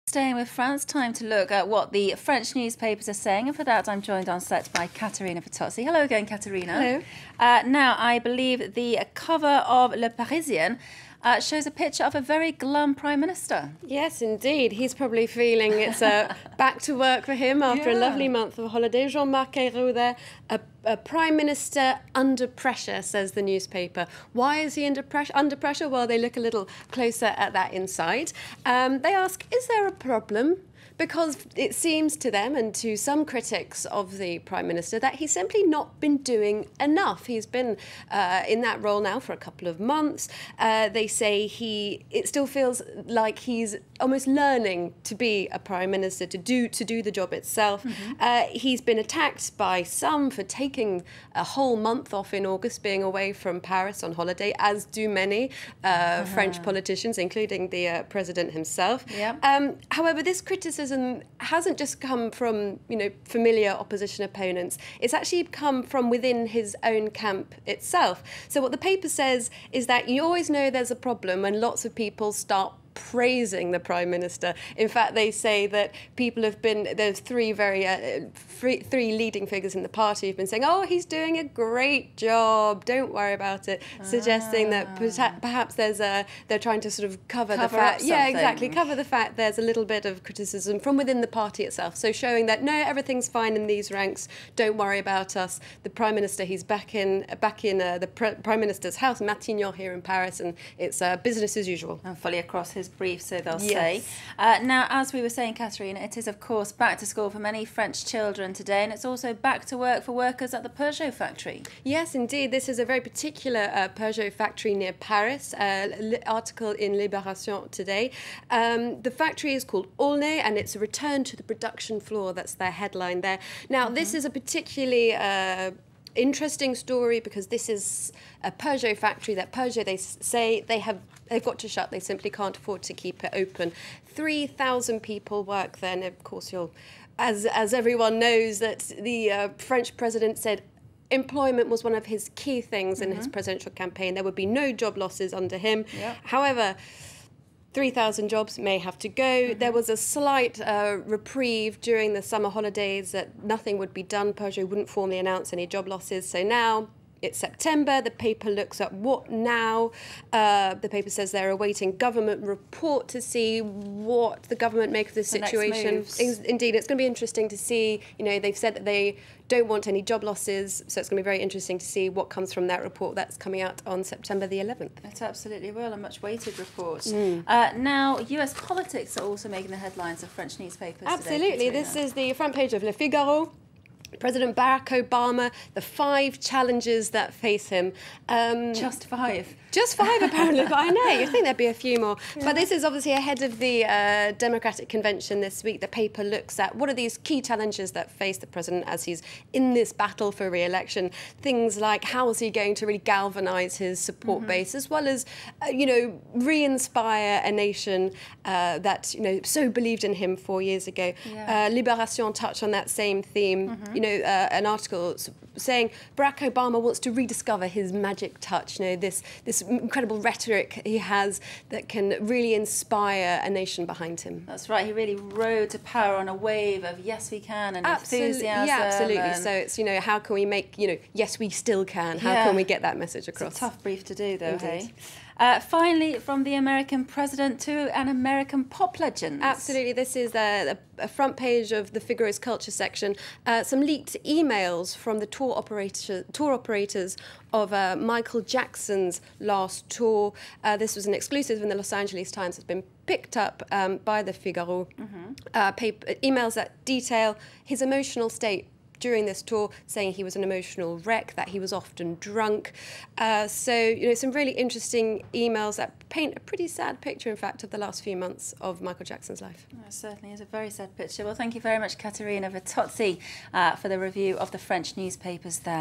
Staying with France, time to look at what the French newspapers are saying, and for that I'm joined on set by Caterina Vitozzi. Hello again, Caterina. Hello. Now, I believe the cover of Le Parisien shows a picture of a very glum Prime Minister. Yes, indeed. He's probably feeling it's back to work for him after a lovely month of holiday. Jean-Marc Ayrault there, a Prime Minister under pressure, says the newspaper. Why is he under pressure? Well, they look a little closer at that inside. They ask, is there a problem? Because it seems to them and to some critics of the Prime Minister that he's simply not been doing enough. He's been in that role now for a couple of months. They say it still feels like he's almost learning to be a Prime Minister, to do the job itself. He's been attacked by some for taking a whole month off in August, being away from Paris on holiday, as do many French politicians, including the President himself. However, this criticism hasn't just come from, familiar opposition opponents. It's actually come from within his own camp itself. So what the paper says is that you always know there's a problem when lots of people start praising the Prime Minister. In fact, they say that people have been, there's three leading figures in the party who've been saying, oh, he's doing a great job, don't worry about it, suggesting that perhaps they're trying to sort of cover the fact, cover the fact there's a little bit of criticism from within the party itself. So showing that, no, everything's fine in these ranks, don't worry about us. The Prime Minister, he's back in the Prime Minister's house, Matignon here in Paris, and it's business as usual. And fully across his brief, so they'll say. Now, as we were saying, Caterina, it is, of course, back to school for many French children today, and it's also back to work for workers at the Peugeot factory. Yes, indeed. This is a very particular Peugeot factory near Paris. Article in Libération today. The factory is called Aulnay, and it's a return to the production floor. That's their headline there. Now, this is a particularly interesting story because this is a Peugeot factory that Peugeot, they say they've got to shut. They simply can't afford to keep it open. 3,000 people work there, and of course as everyone knows, that the French president said employment was one of his key things in his presidential campaign. There would be no job losses under him. However, 3,000 jobs may have to go. There was a slight reprieve during the summer holidays that nothing would be done. Peugeot wouldn't formally announce any job losses. So now it's September. The paper looks at what now. The paper says they're awaiting government report to see what the government make of this situation. Indeed, it's going to be interesting to see. They've said that they don't want any job losses, so it's going to be very interesting to see what comes from that report that's coming out on September the 11th. It absolutely will, a much-awaited report. Now, US politics are also making the headlines of French newspapers Absolutely. Today, this is the front page of Le Figaro. President Barack Obama, the 5 challenges that face him. Just 5? Just 5, apparently, but I know, you'd think there'd be a few more. But this is obviously ahead of the Democratic Convention this week. The paper looks at what are these key challenges that face the president as he's in this battle for re-election. Things like how is he going to really galvanise his support base, as well as, re-inspire a nation that, so believed in him 4 years ago. Libération touched on that same theme. An article saying Barack Obama wants to rediscover his magic touch, this incredible rhetoric he has that can really inspire a nation behind him. That's right, he really rode to power on a wave of yes we can and enthusiasm. Yeah, absolutely. So it's, how can we make, yes we still can, how can we get that message across? It's a tough brief to do though, hey? Finally, from the American president to an American pop legend. Absolutely. This is a front page of the Figaro's culture section. Some leaked emails from the tour operators of Michael Jackson's last tour. This was an exclusive in the Los Angeles Times. It's been picked up by the Figaro. Emails that detail his emotional state during this tour, saying he was an emotional wreck, that he was often drunk. So, some really interesting emails that paint a pretty sad picture, in fact, of the last few months of Michael Jackson's life. It certainly is a very sad picture. Well, thank you very much, Caterina Vitozzi, for the review of the French newspapers there.